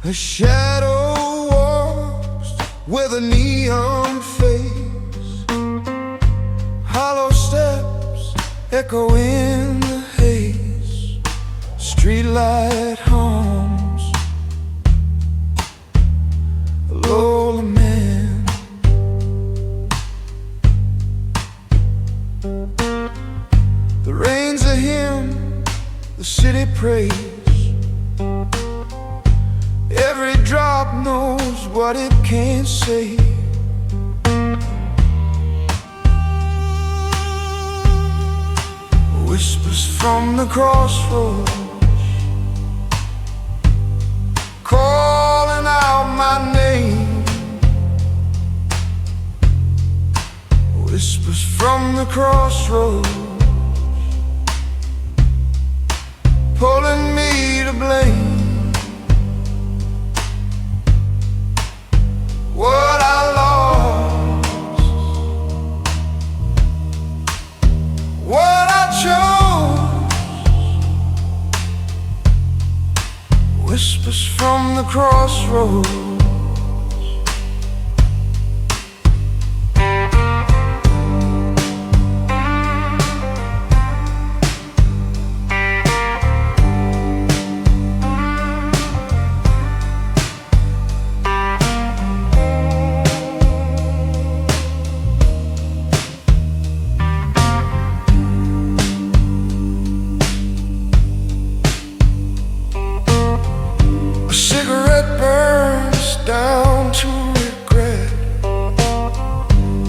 A shadow walks with a neon face, hollow steps echo in the haze. Streetlight hums a low lament. The rain's a hymn the city prays. Every drop knows what it can't say. Whispers from the crossroads, calling out my name. Whispers from the crossroads, pulling me to blame. What I lost, what I chose. Whispers from the crossroads. Down to regret.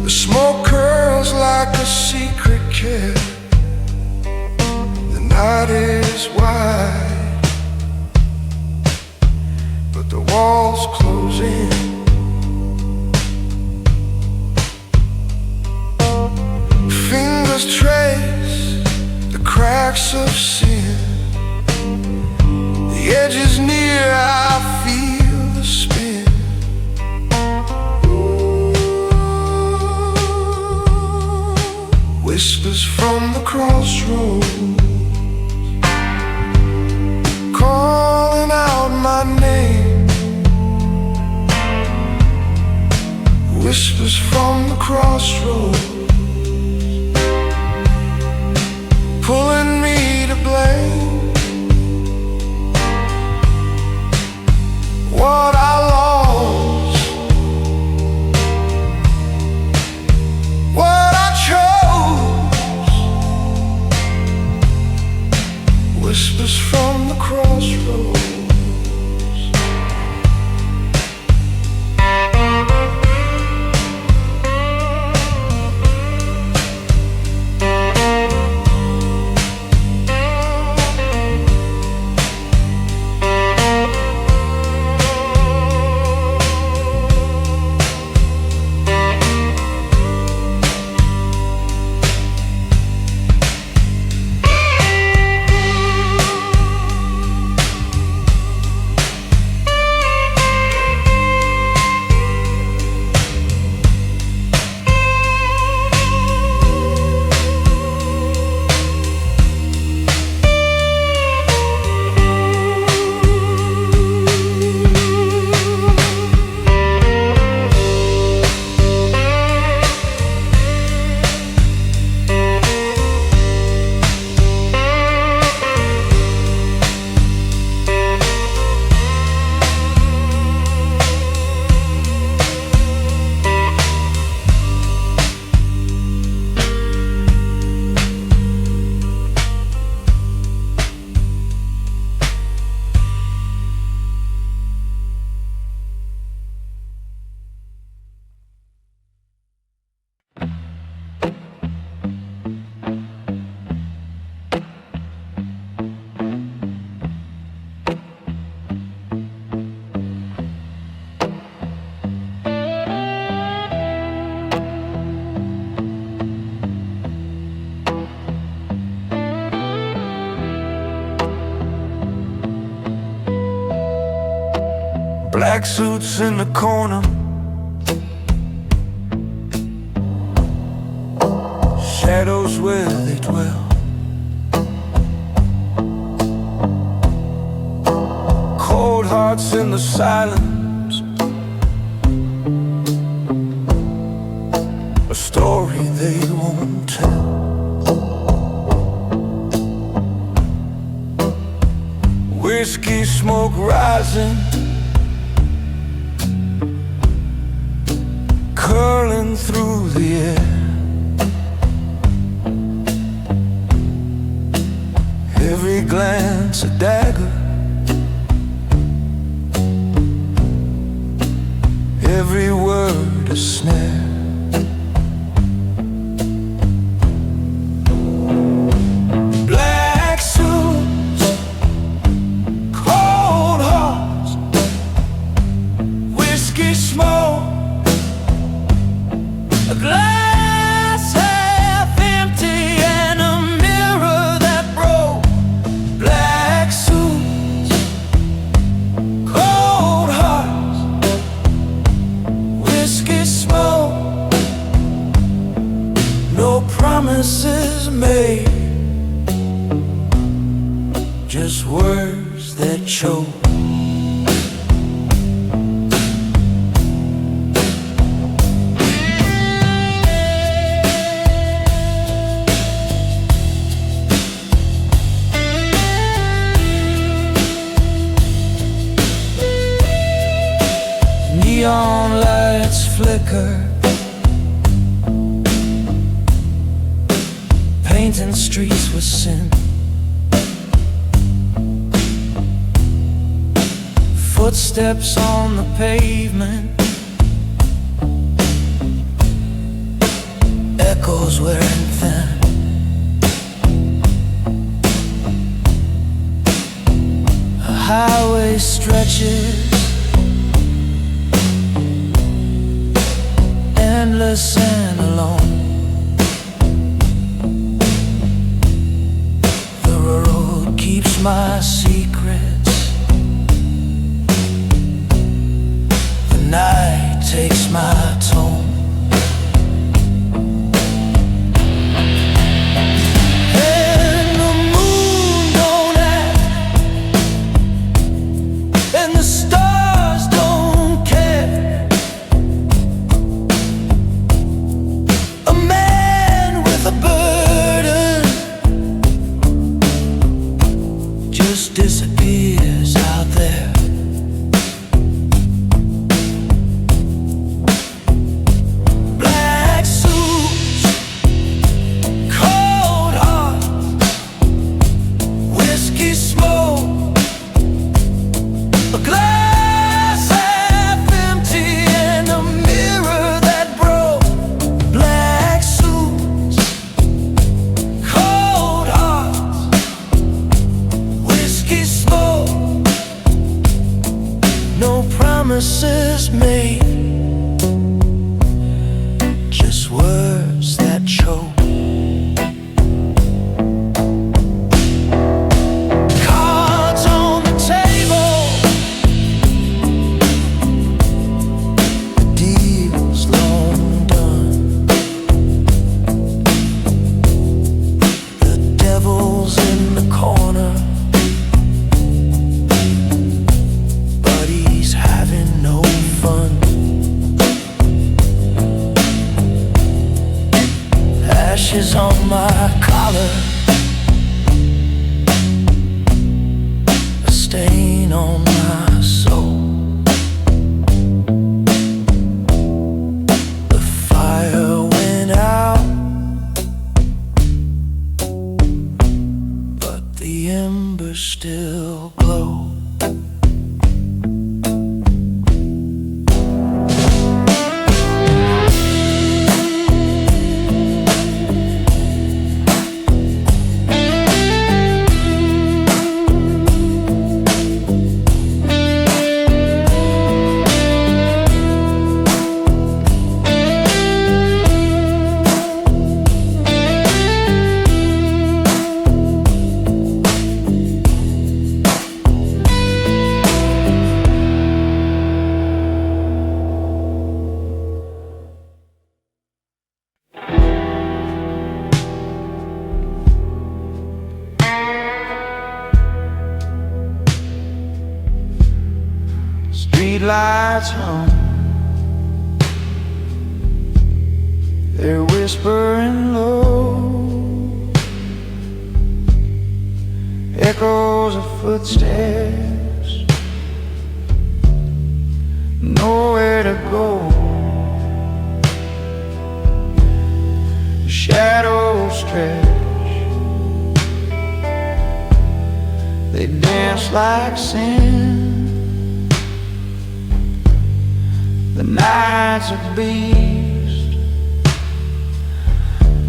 The smoke curls like a secret cat. The night is wide, but the walls close in. Fingers trace the cracks of sin. The edge is near, I feel the spin. Whispers from the crossroads, calling out my name. Whispers from the crossroads, pulling me to blame. What I lost, what I chose. Whispers from the crossroads. Black suits in the corner, shadows where they dwell. Cold hearts in the silence, a story they won't tell. Whiskey smoke rising, curling through the air. Every glance a dagger, every word a snare. Black suits, cold hearts, whiskey smoke, a glass half empty and a mirror that broke. Black suits, cold hearts, whiskey smoke, no promises made, just words that choke. Neon lights flicker, painting streets with sin. Footsteps on the pavement, echoes wearing thin. A highway stretches, endless and alone. The road keeps my secrets, the night takes my tone. And the moon don't act, and the stars don't care. A man with a burden just disappears out there. Black suits, cold hearts, whiskey smoke, a glass half empty and a mirror that broke. Black suits, cold hearts, whiskey smoke, no promises made, just words that choke. Cards on the table, the deal's long done. The devil's in the corner, but he's having no fun. Ashes on my collar, a stain on my soul. The fire went out, but the embers still glow. streetlights hum. They're whispering low, echoes of footsteps, nowhere to go. Shadows stretch, they dance like sin. The night's a beast,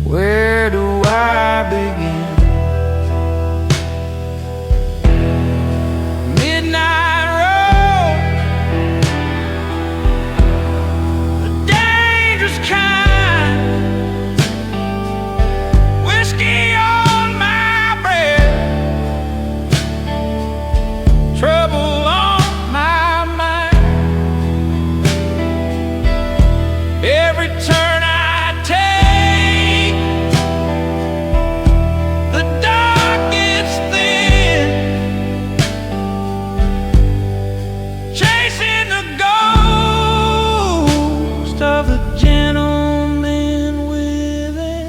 where do I begin? Midnight road, the dangerous kind. Whiskey on my breath, trouble on my mind. Every turn I take, the dark gets thin, chasing the ghost of the gentleman within.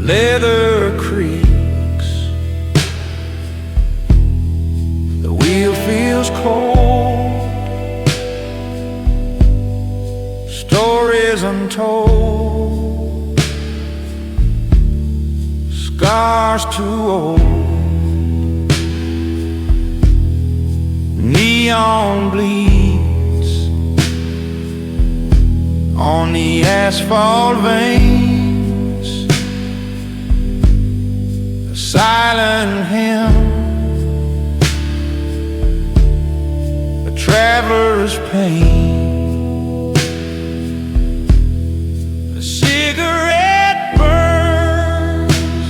Leather creaks, the wheel feels cold, stories untold, scars too old. Neon bleeds on the asphalt veins, a silent hymn, a traveler's pain. A cigarette burns,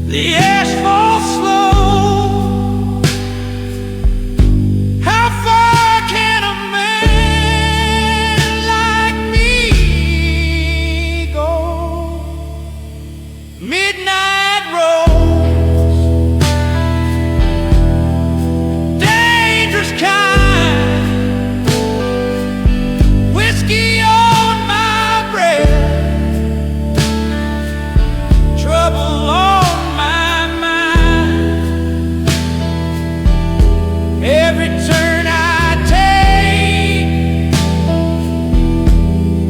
the ash falls slow. How far can a man like me go? Midnight roads, dangerous kind. Whiskey on my breath, trouble on my mind. Every turn I take,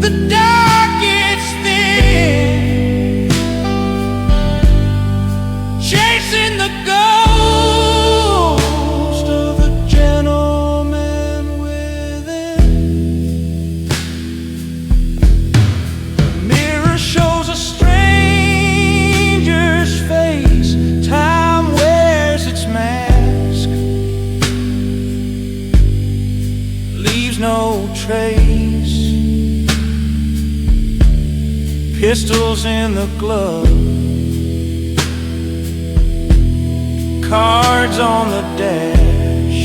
the dark gets thin, chasing the ghost of the gentleman within. The mirror shows a stranger's face. Time wears its mask, leaves no trace. Pistols in the glove, cards on the dash.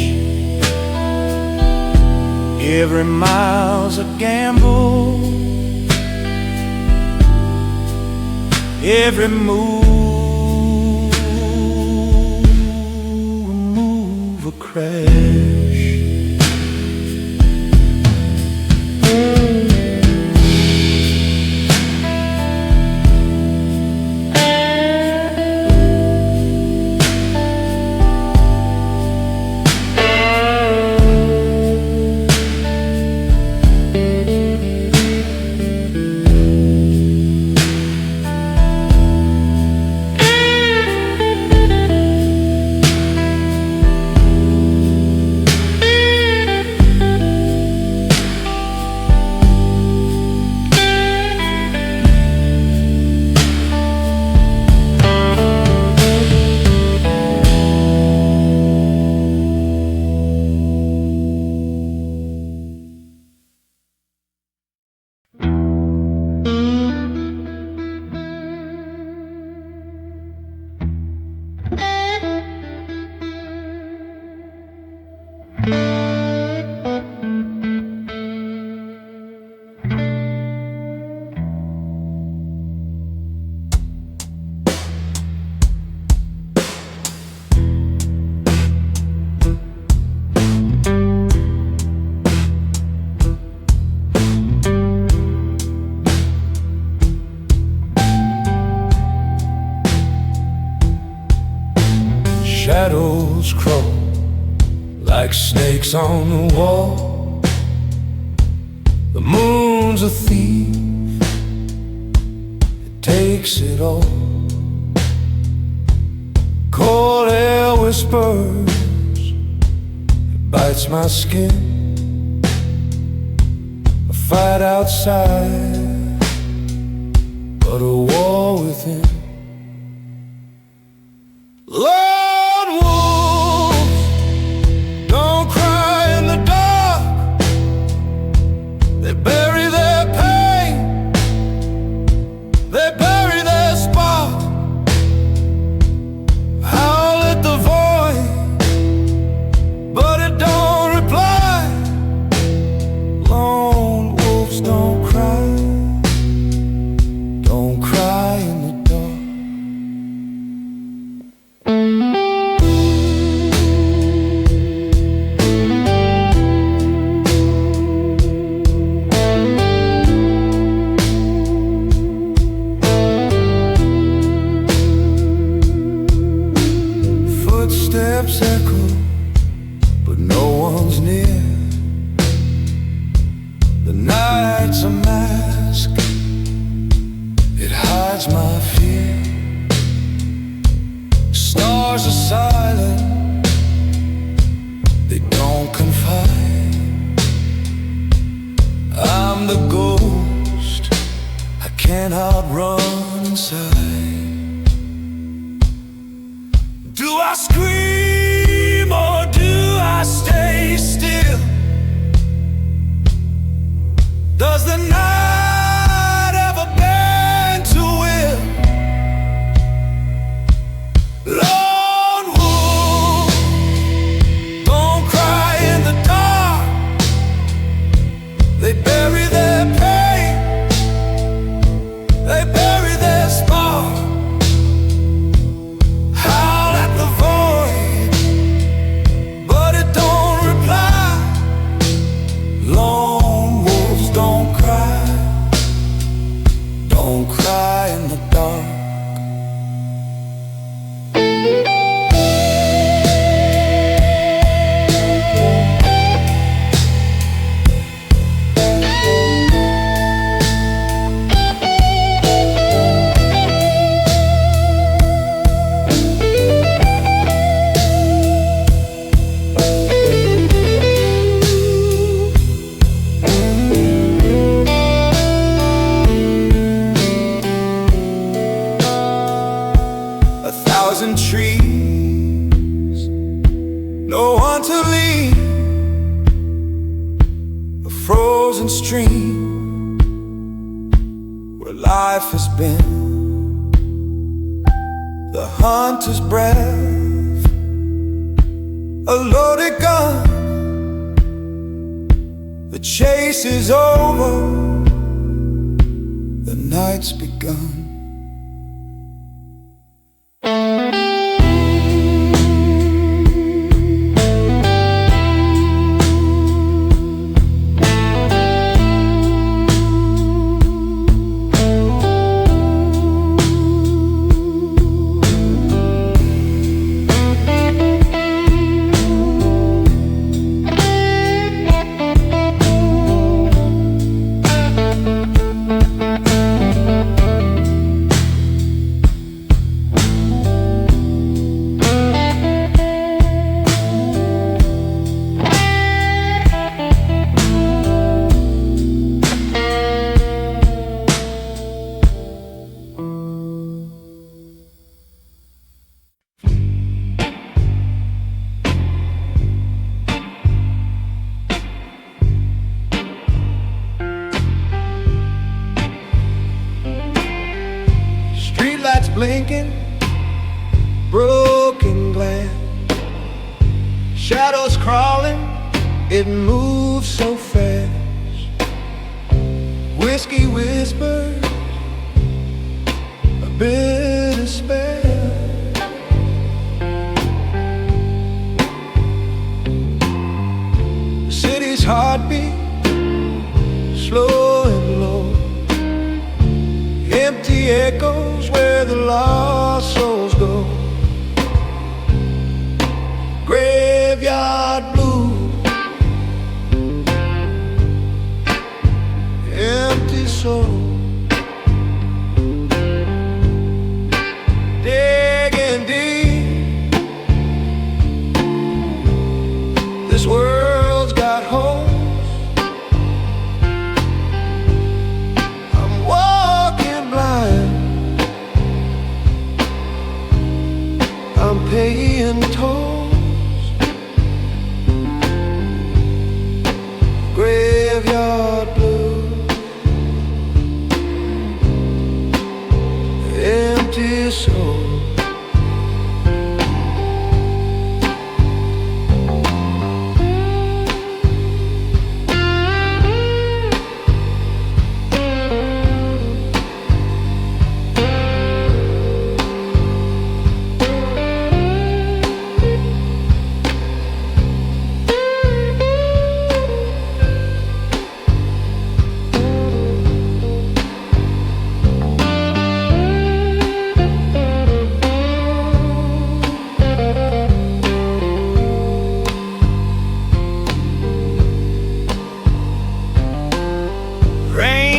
Every mile's a gamble, every move a crash. like snakes on the wall. The moon's a thief, it takes it all. Cold air whispers, it bites my skin. A fight outside, but a war within. Lone wolves don't cry in the dark. They bury their pain, they bury their spark. Howl at the void, but it don't reply. Lone wolves don't cry in the dark. Footsteps echo, but no one's near. The night's a mask, it hides my fear. Stars are silent, they don't confide. I'm the ghost, I can't outrun inside. Do I scream or do I stay still? Does the night ever bend to will? Lone wolf don't cry in the dark. They bury their pain, they bury their spark. Howl at the void, but it don't reply. Lone wolves don't cry in the dark. Trees, no one to lean. A frozen stream where life has been. The hunter's breath, a loaded gun. The chase is over, the night's begun. Blinking, broken glass, shadows crawling, it moves so fast. Whiskey whispers, a bitter spell. The city's heartbeat, slow and low. Empty echoes where the lost souls go. Graveyard blues. This world's got holes. I'm walking blind. I'm paying tolls. Graveyard blues. Empty soul.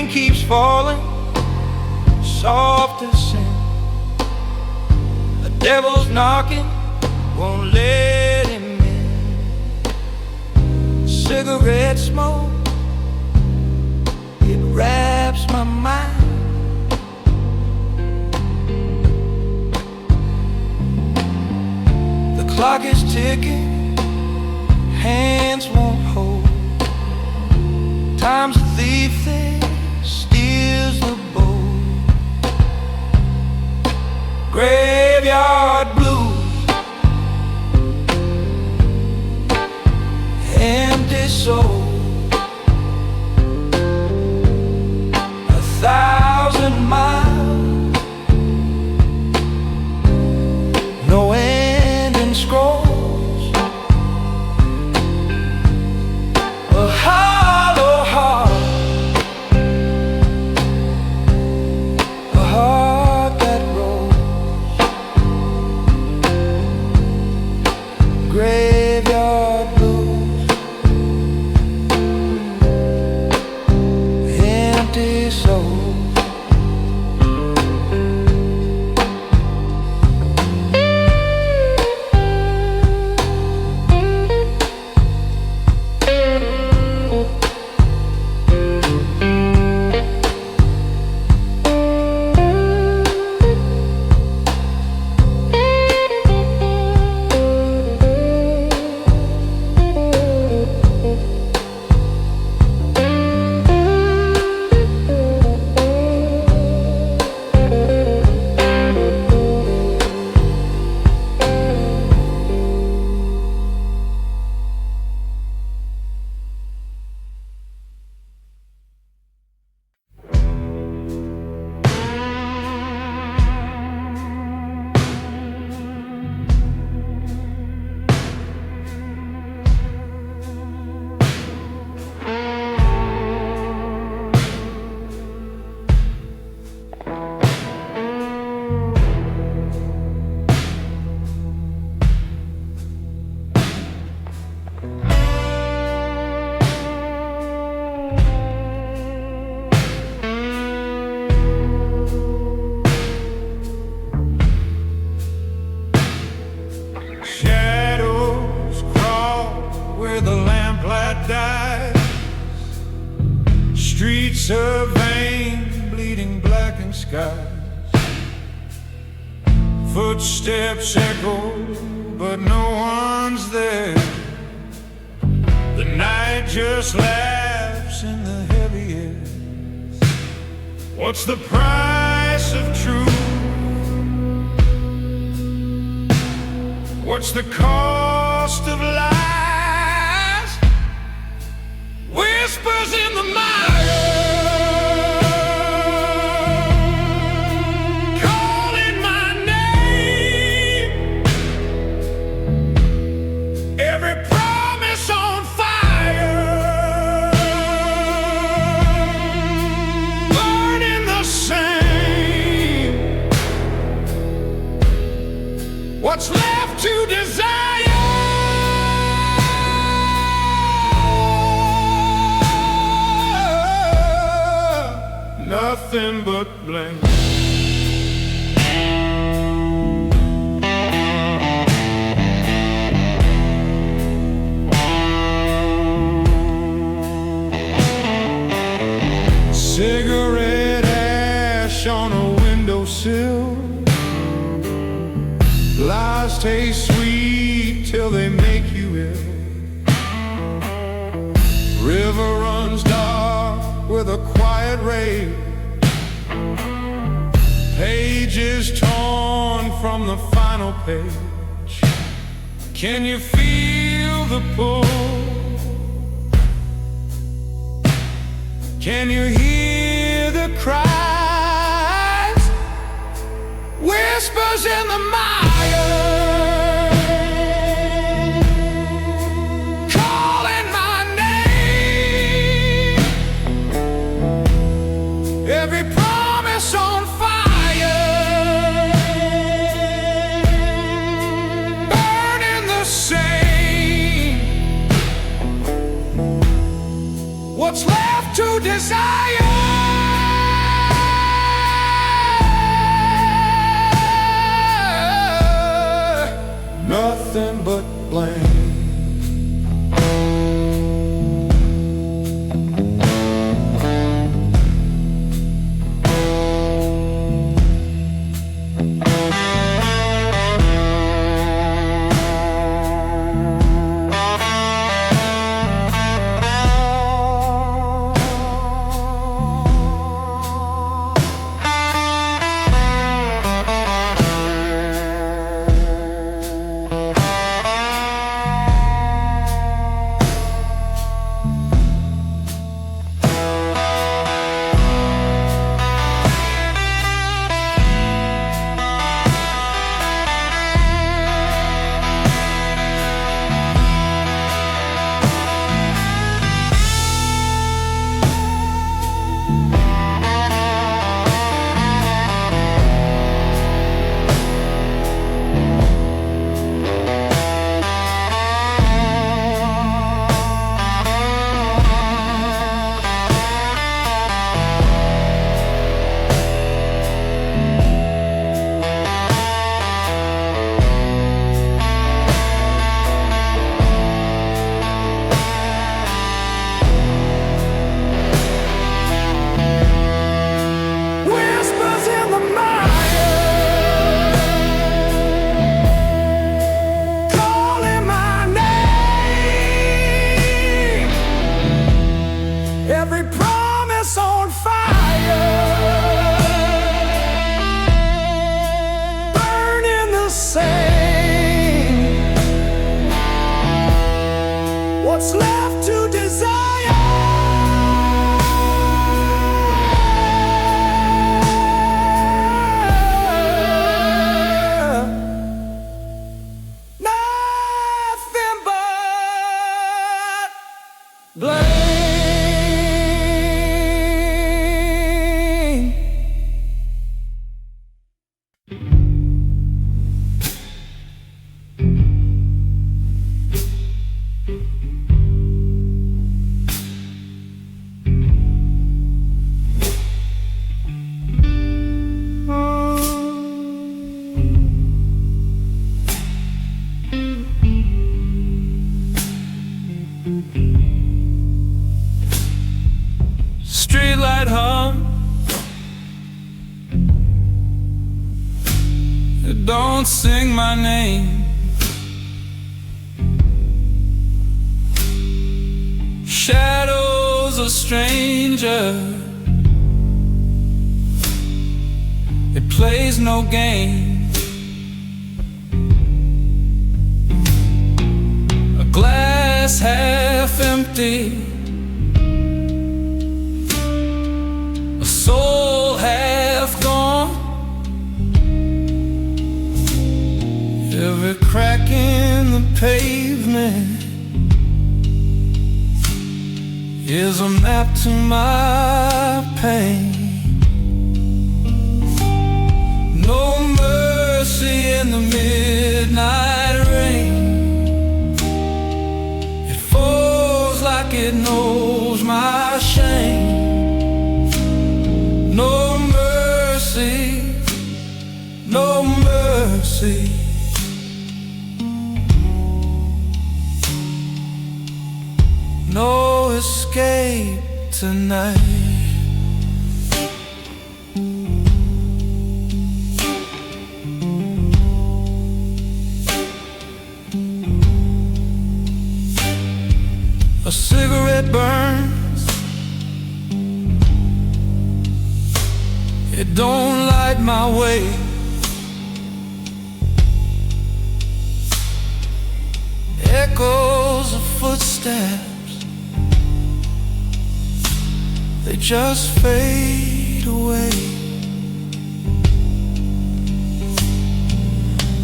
Keeps falling, soft as sin. The devil's knocking, won't let him in. Cigarette smoke, it wraps my mind. The clock is ticking, hands won't hold. Time's a thief that steals the bowl. Graveyard blues. Empty soul. 1,000 miles. No ending scrolls. A hollow heart. A heart that rolls. Graveyard blues. Empty soul. Shadows crawl where the lamplight dies. Streets of vain, bleeding blackened skies. Footsteps echo, but no one's there. The night just laughs in the heavy air. What's the price of truth? What's the cost of lies? Whispers in the mire, calling my name. Every promise on fire, burning the same. What's left to desire? Nothing but blame. taste sweet till they make you ill. River runs dark with a quiet rage. Pages torn from the final page. Can you feel the pull? Can you hear the cries? Whispers in the mire, calling my name. Every promise on fire, burning the same. What's left to desire? Nothing but blame. Every promise on fire, burning the same. What's left to desire? Nothing but blame. Streetlight hum, don't sing my name. Shadows a stranger, it plays no game. A glass half empty, soul half gone. Every crack in the pavement is a map to my pain. No mercy in the midnight rain. It falls like it knows my shame. No mercy, no mercy. No escape tonight. A cigarette burns, it don't light my way. Echoes of footsteps, they just fade away.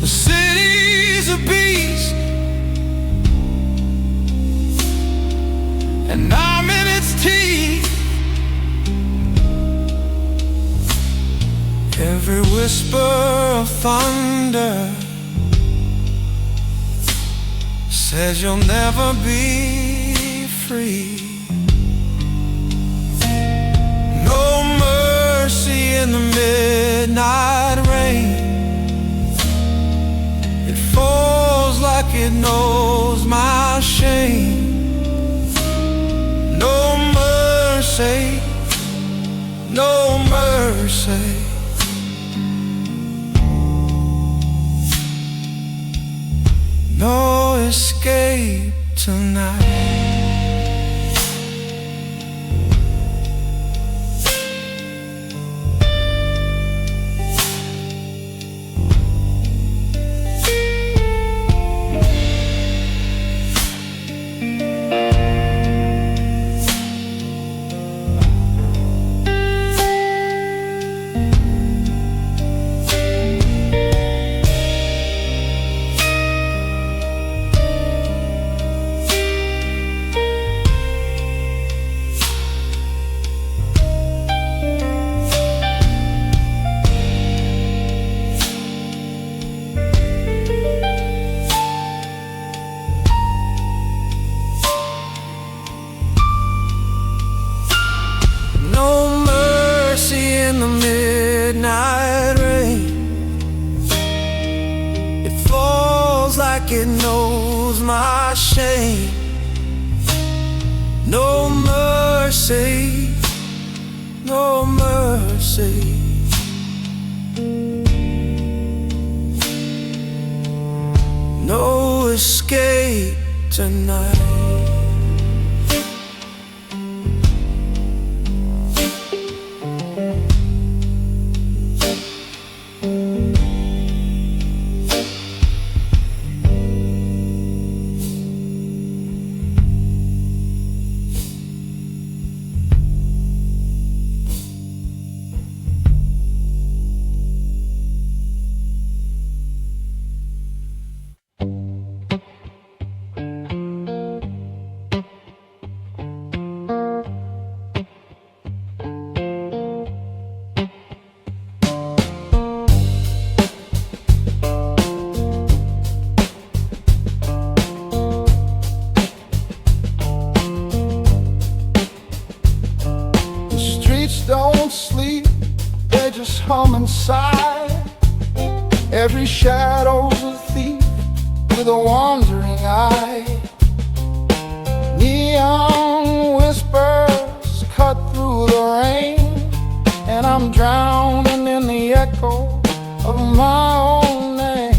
The city's a beast, and I'm in its teeth. Every whisper of thunder says you'll never be free. No mercy in the midnight rain. It falls like it knows my shame. No mercy, no mercy. No escape tonight. In the midnight rain, it falls like it knows my shame. No mercy, no mercy. No escape tonight. Don't sleep, they just hum inside. Every shadow's a thief with a wandering eye. Neon whispers cut through the rain, and I'm drowning in the echo of my own name.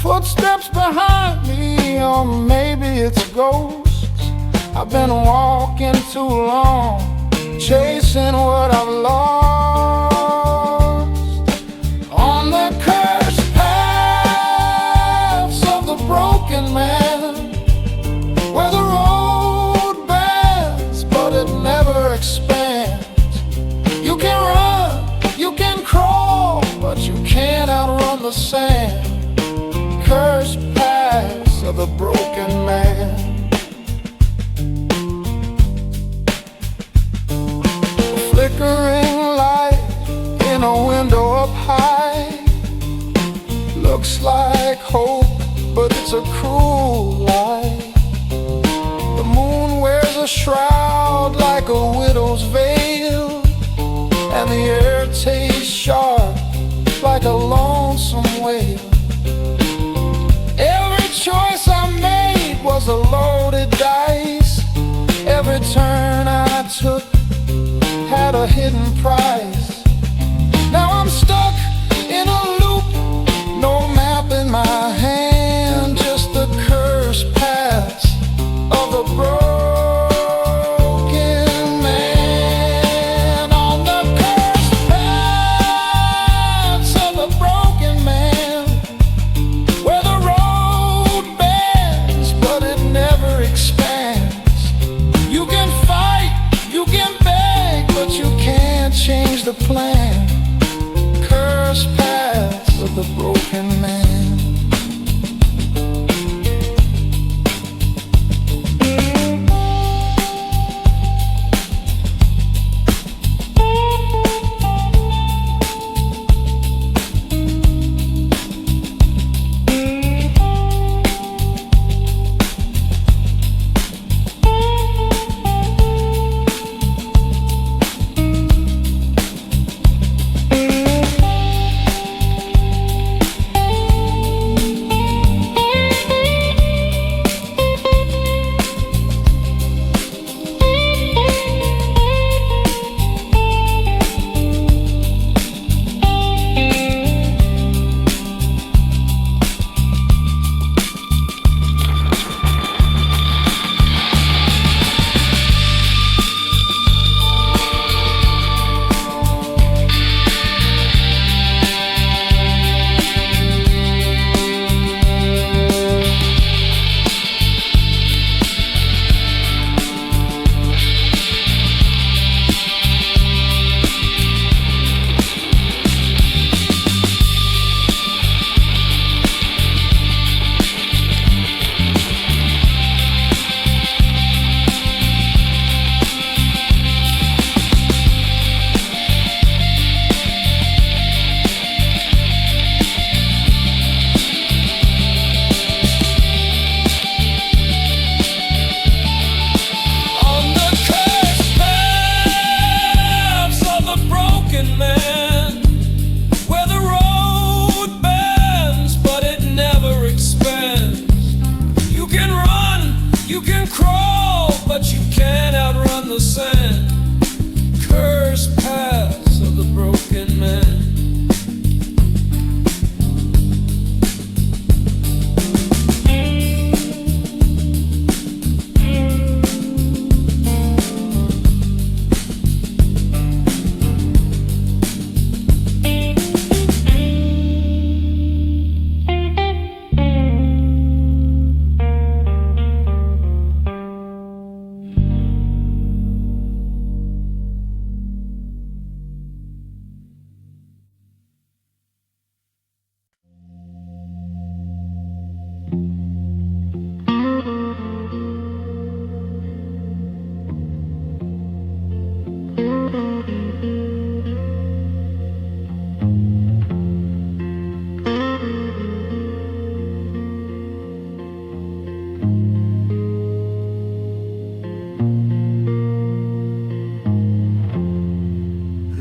Footsteps behind me, or maybe it's ghosts. I've been walking too long, chasing what I've lost. On the cursed paths of the broken man, where the road bends but it never expands. You can run, you can crawl, but you can't outrun the sand. Cursed paths of the broken man. Flickering light in a window up high looks like hope, but it's a cruel lie. The moon wears a shroud like a widow's veil, and the air tastes sharp like a lonesome wail. Every choice I made was a loaded dice. Every turn I took had a hidden price. Now I'm stuck in a loop, no map in my hand, just the cursed paths of the plan. Cursed paths of the broken man.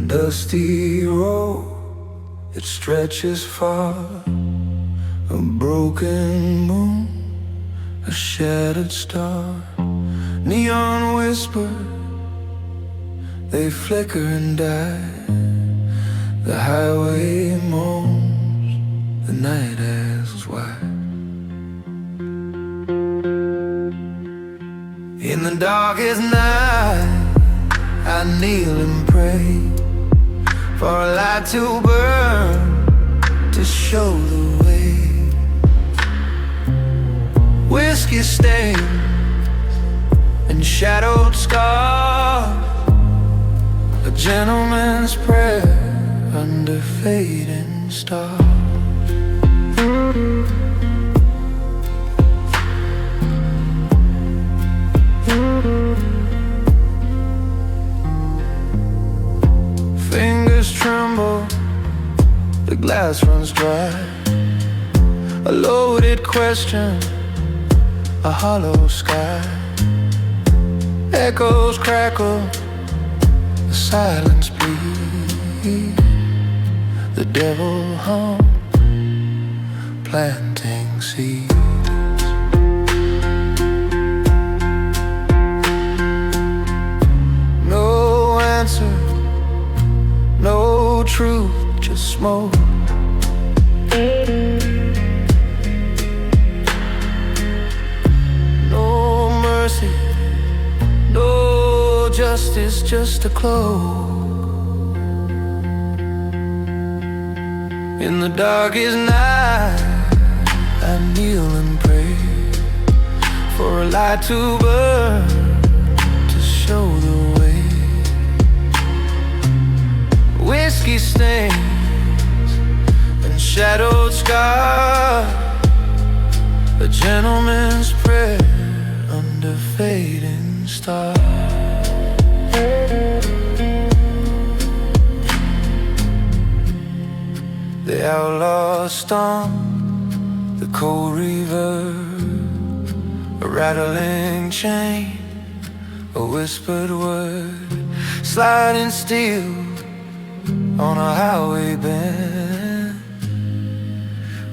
Dusty road, it stretches far. A broken moon, a shattered star. Neon whispers, they flicker and die. The highway moans, the night asks why. In the darkest night, I kneel and pray for a light to burn, to show the way. Whiskey stains and shadowed scars, a gentleman's prayer under fading stars. Fingers tremble, the glass runs dry. A loaded question, a hollow sky. Echoes crackle, the silence bleeds. The devil hums, planting seeds. No answer, no truth, just smoke. No mercy, no justice, just a cloak. In the darkest night, I kneel and pray for a light to burn, to show the way. whiskey stains and shadowed sky, a gentleman's prayer under fading stars. The outlaw stomped the cold river, a rattling chain, a whispered word, sliding steel on a highway bend,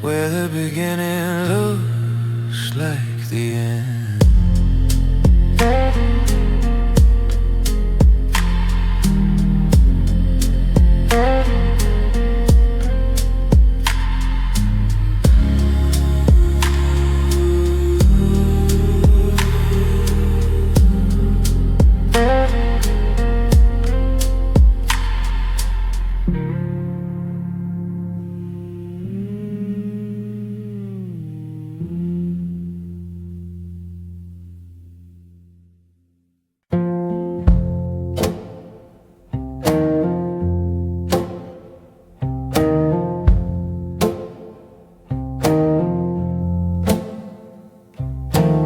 where the beginning looks like the end.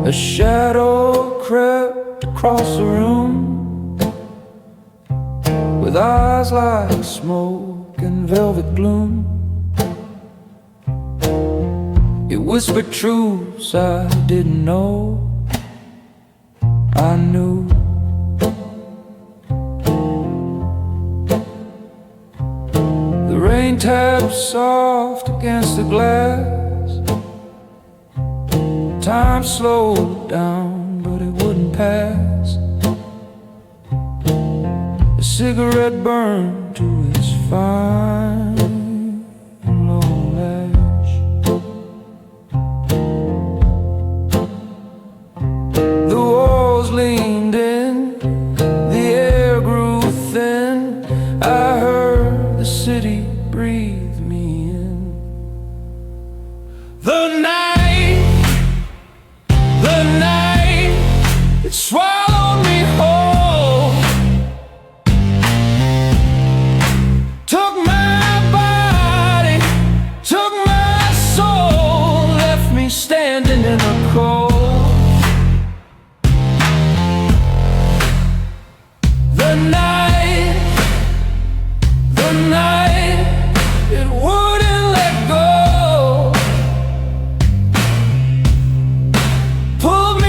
A shadow crept across the room, with eyes like smoke and velvet gloom. It whispered truths I didn't know I knew. The rain tapped soft against the glass. Time slowed down, but it wouldn't pass. A cigarette burned to its final ash. The walls leaned in, the air grew thin. I heard the city breathe me in. The night it swallowed me whole, took my body, took my soul, left me standing in the cold. The night, it wouldn't let go. Pulled me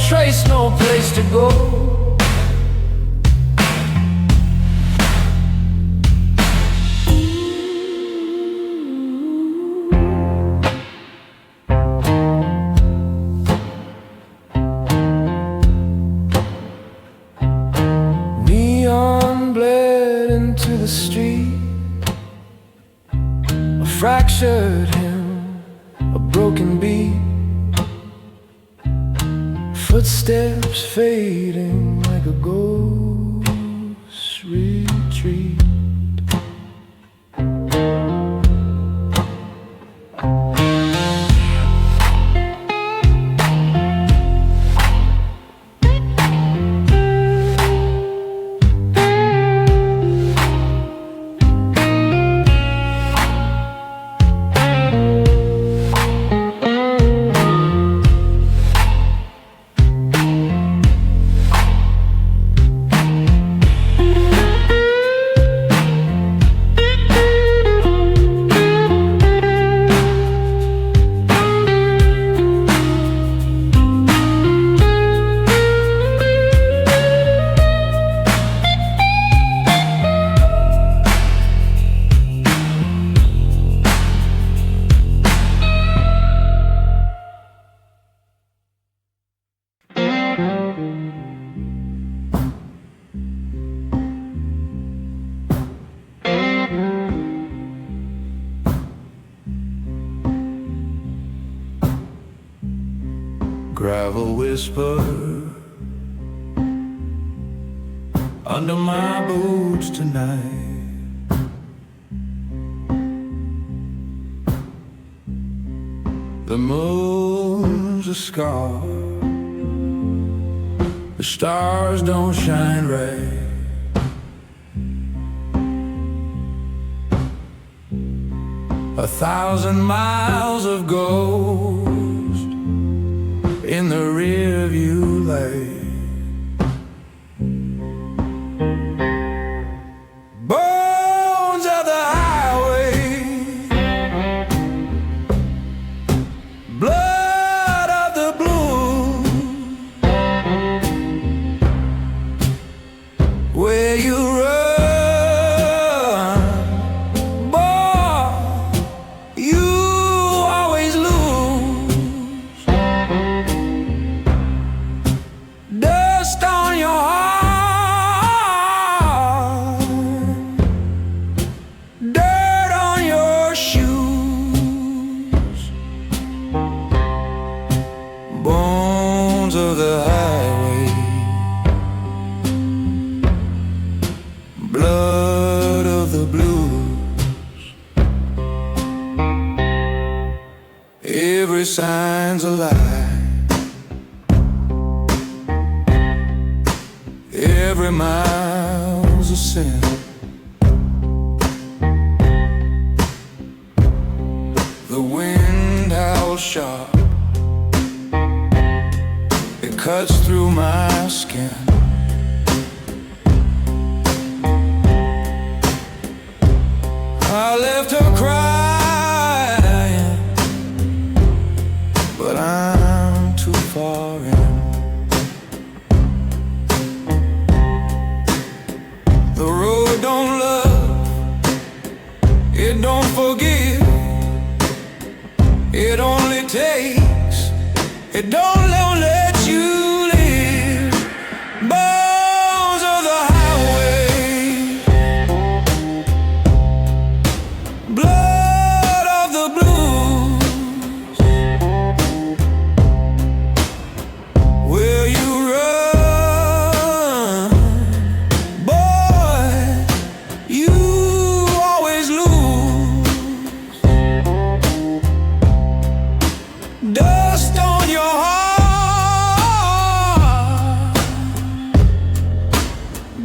trace, no place to go. Neon bled into the street, a fractured hymn, a broken beat. Footsteps fading like a ghost retreat. Gravel whisper under my boots tonight. The moon's a scar The stars don't shine red. A thousand miles of ghost in the rear view light. Bones of the highway, blood of the blue. Where you run, boy, you always lose. Dust on your heart, dirt on your shoes. Bones of the highway, blood of the blues. Every sign's a lie, every mile's a sin. The wind howls sharp, it cuts through my skin. I left her crying, but I'm too far in. The road don't love, it don't forgive. It only takes, it don't let you live. Bones of the highway, blood of the blues. Where you run, boy, you always lose. Dust on your heart,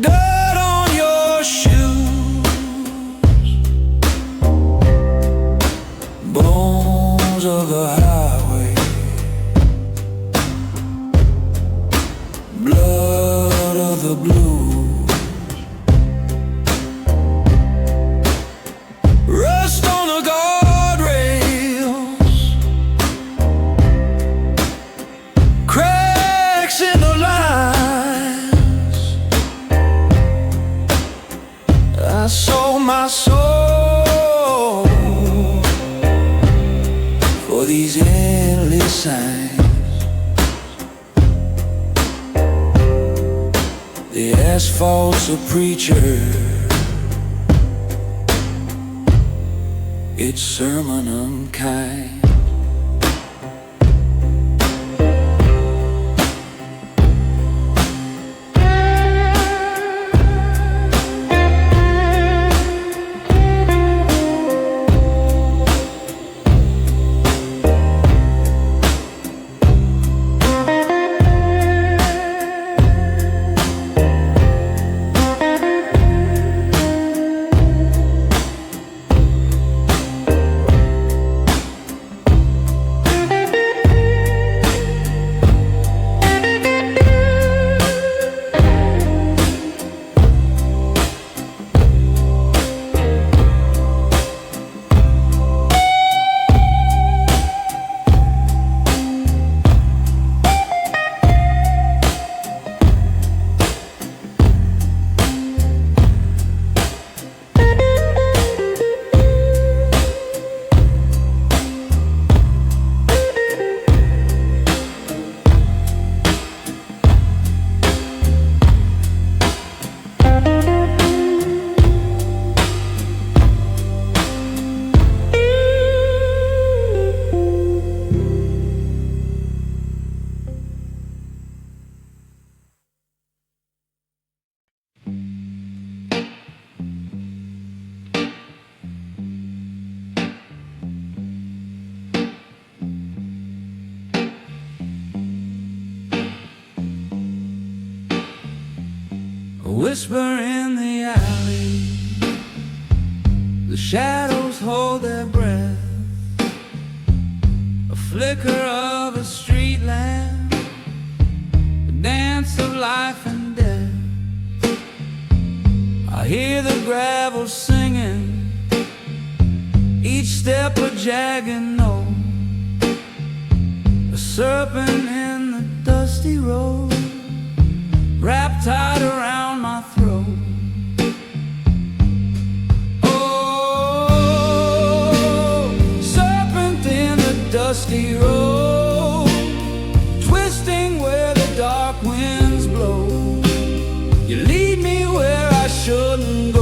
dirt on your shoes. Bones of the highway, blood of the blues. Rust on the guardrails, cracks in the lines. I sold my soul for these endless signs. The asphalt's a preacher, its sermon unkind. whisper in the alley, the shadows hold their breath, a flicker of a street lamp, a dance of life and death. I hear the gravel singing, each step a jagged note, a serpent in the dusty road, wrapped tight around my throat. Oh, serpent in the dusty road, twisting where the dark winds blow. You lead me where I shouldn't go.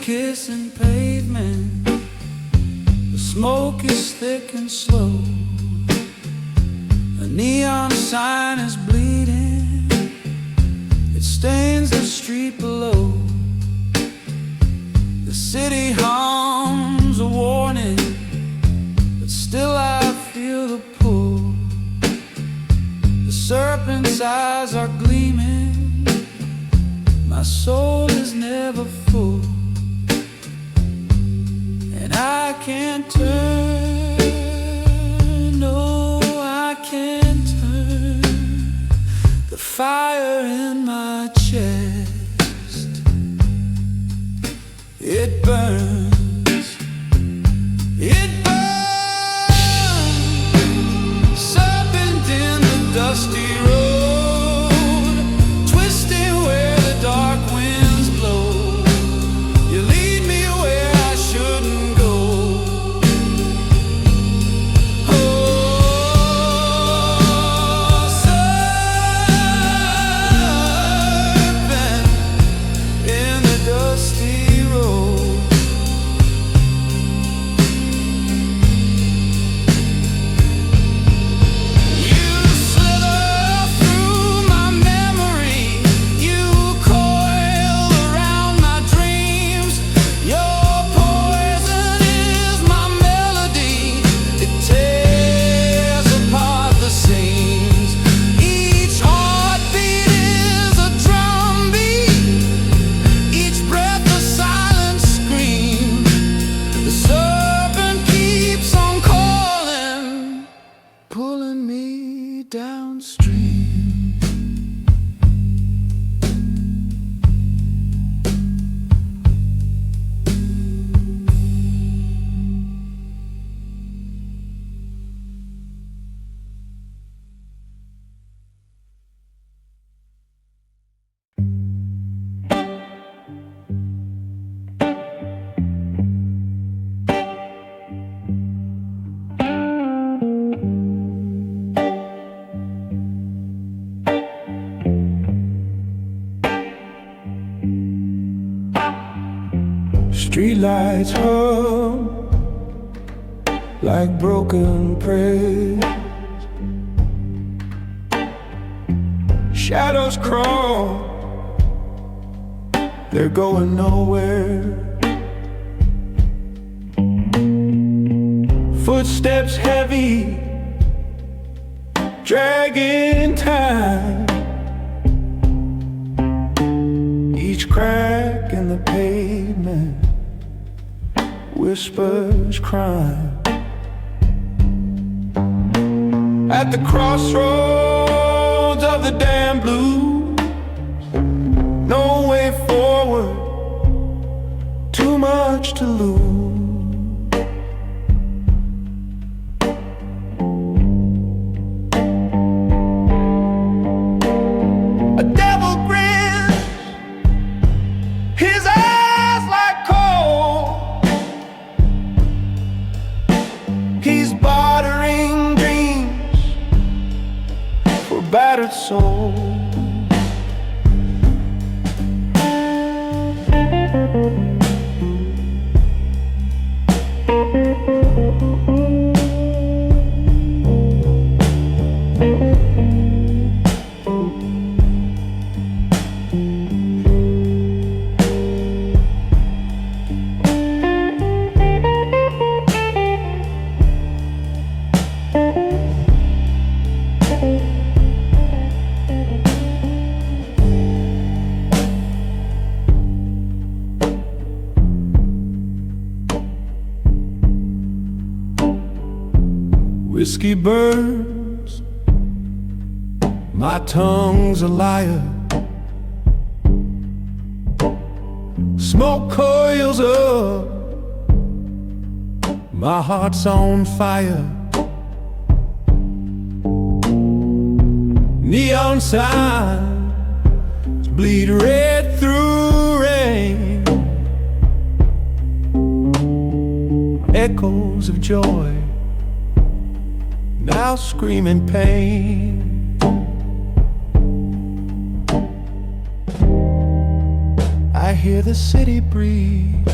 Kissing pavement, the smoke is thick and slow, a neon sign is bleeding, it stains the street below. The city hums a warning, but still I feel the pull. The serpent's eyes are gleaming, my soul is never full. I can't turn, no, I can't turn the fire in my chest. It burns, it burns, serpent in the dusty road, twisting where the dark winds blow. You lead me where I shouldn't go. Streetlights hum like broken prayers, shadows crawl, they're going nowhere. Footsteps heavy, dragging time, each crack in the pavement whispers crime. At the crossroads of the damn blues, no way forward, too much to lose. A devil grins, his eyes like coal. He's bartering dreams for battered souls. Whiskey burns, my tongue's a liar. Smoke coils up, my heart's on fire. Neon signs bleed red through rain. Echoes of joy now scream in pain. I hear the city breathe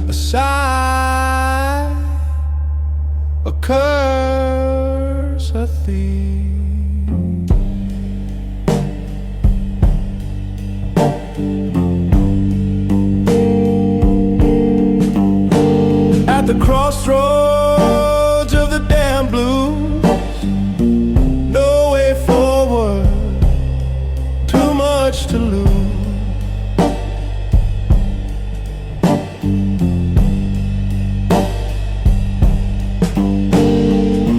a sigh, a curse, a thief. At the crossroads of the damn blues, no way forward, too much to lose.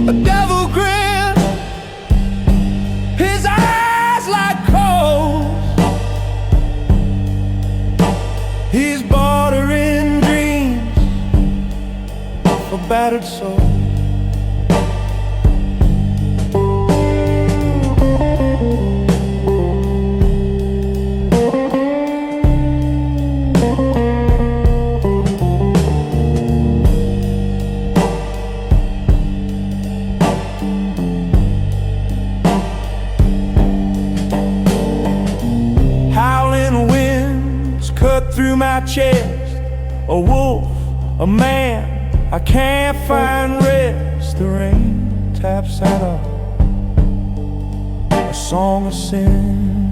A devil grin, his eyes like coals. He's bartering dreams for battered souls. Howling winds cut through my chest. A wolf, a man, I can't find rest. The rain taps at a song of sin.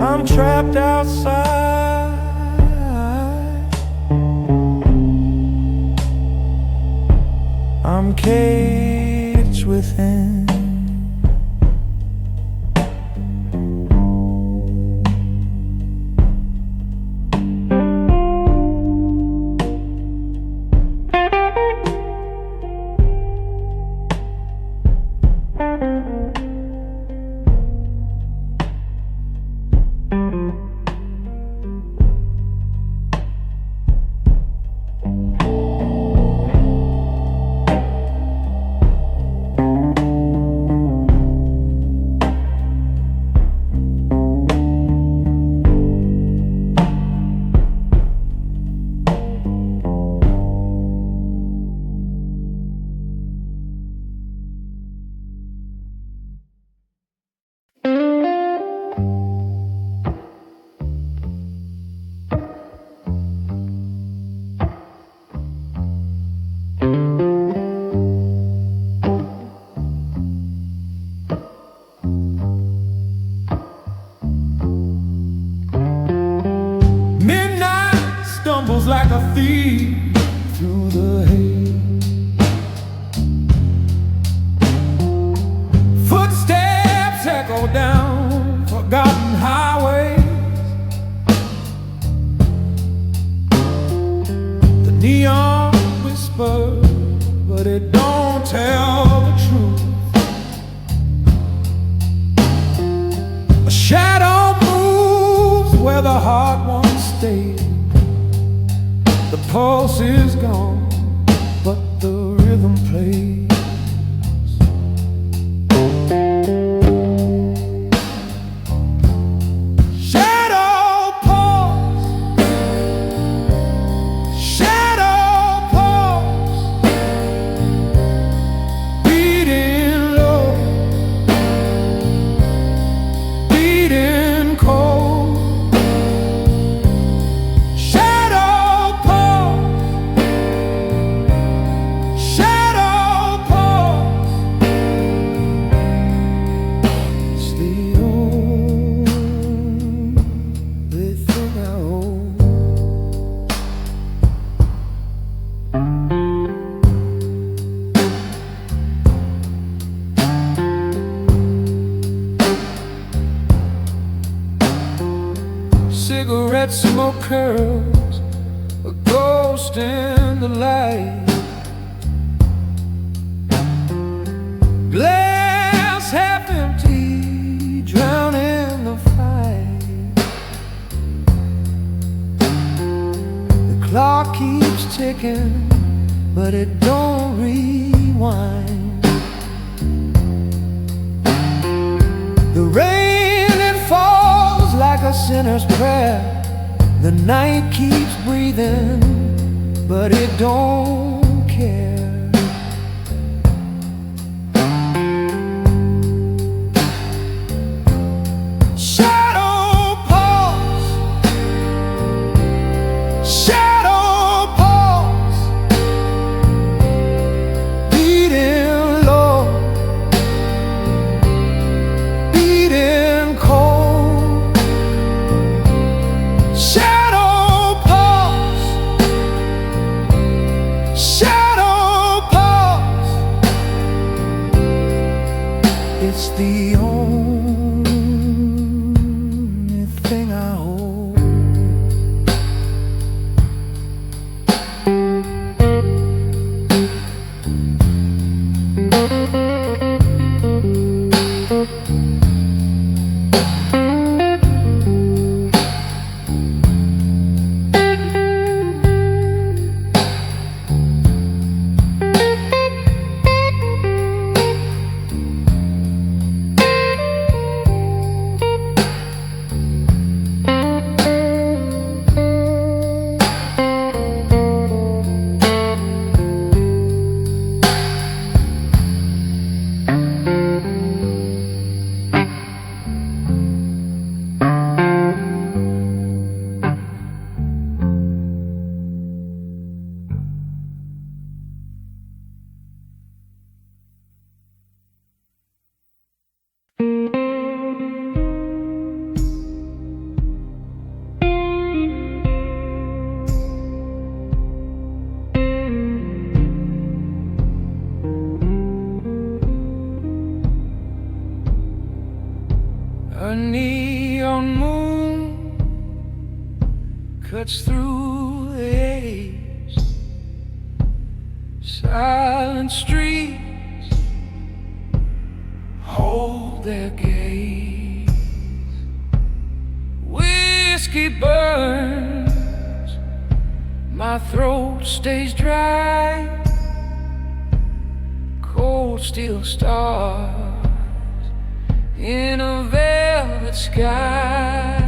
I'm trapped outside, I'm caged within. Midnight stumbles like a thief through the haze. Footsteps echo down forgotten highways. The neon whispers, but it don't tell the truth. A shadow moves where the heart once stayed. The pulse is gone, but the rhythm plays. Shadow pulse, shadow pulse, beating low, beating cold. Shadow pulse, shadow pulse. It's the only thing I own. Cigarette smoke curls, a gold ghost in the light. Glass half empty, drowning the fight. The clock keeps ticking, but it don't rewind. The rain, it falls like a sinner's prayer. The night keeps breathing, but it don't care. Shadow pulse, shadow pulse, beating low, beating cold. Shadow pulse, shadow pulse. It's the only thing I hold. A neon moon cuts through the haze. Silent streets hold their gaze. Whiskey burns, my throat stays dry. Cold steel stars in a velvet sky.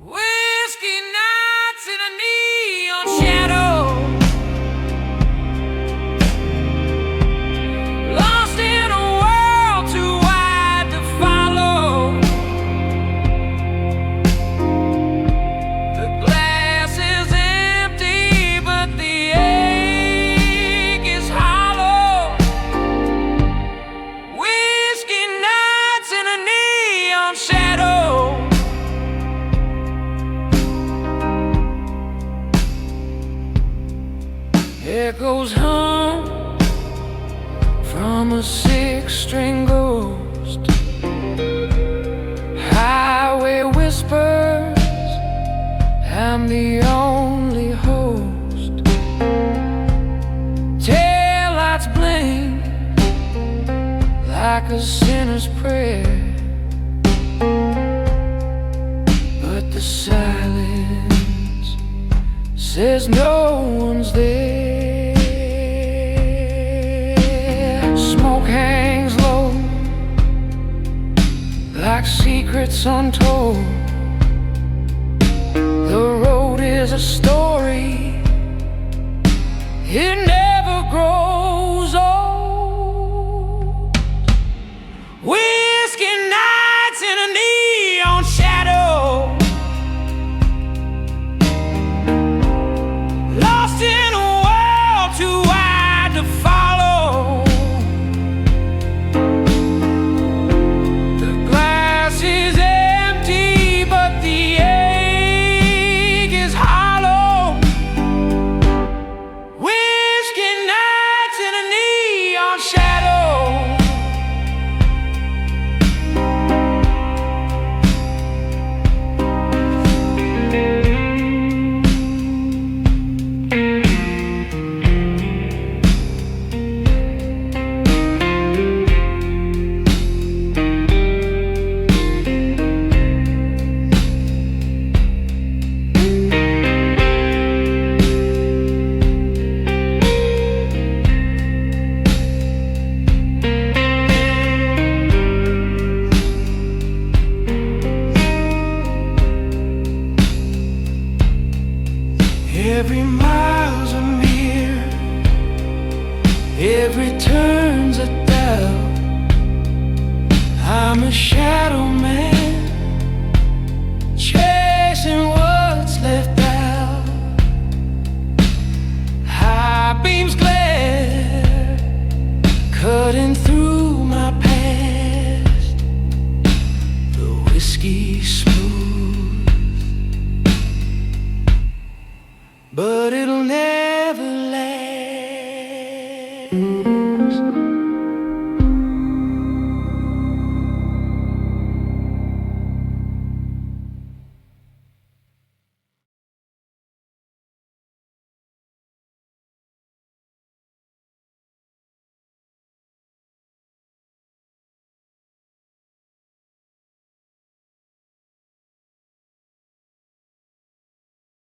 Whiskey nights in a neon shadow, lost in a world too wide to follow. The glass is empty, but the ache is hollow. Whiskey nights in a neon shadow. Echoes hum from a six-string ghost. Highway whispers, I'm the only host. Taillights blink like a sinner's prayer, but the silence says no one's there. Smoke hangs low like secrets untold. The road is a story, it never grows old. Whiskey nights in a neon shadow, lost in a world too wide to follow. The glass is empty, but the ache is hollow. Whiskey nights cutting through my past, the whiskey smooth, but it'll never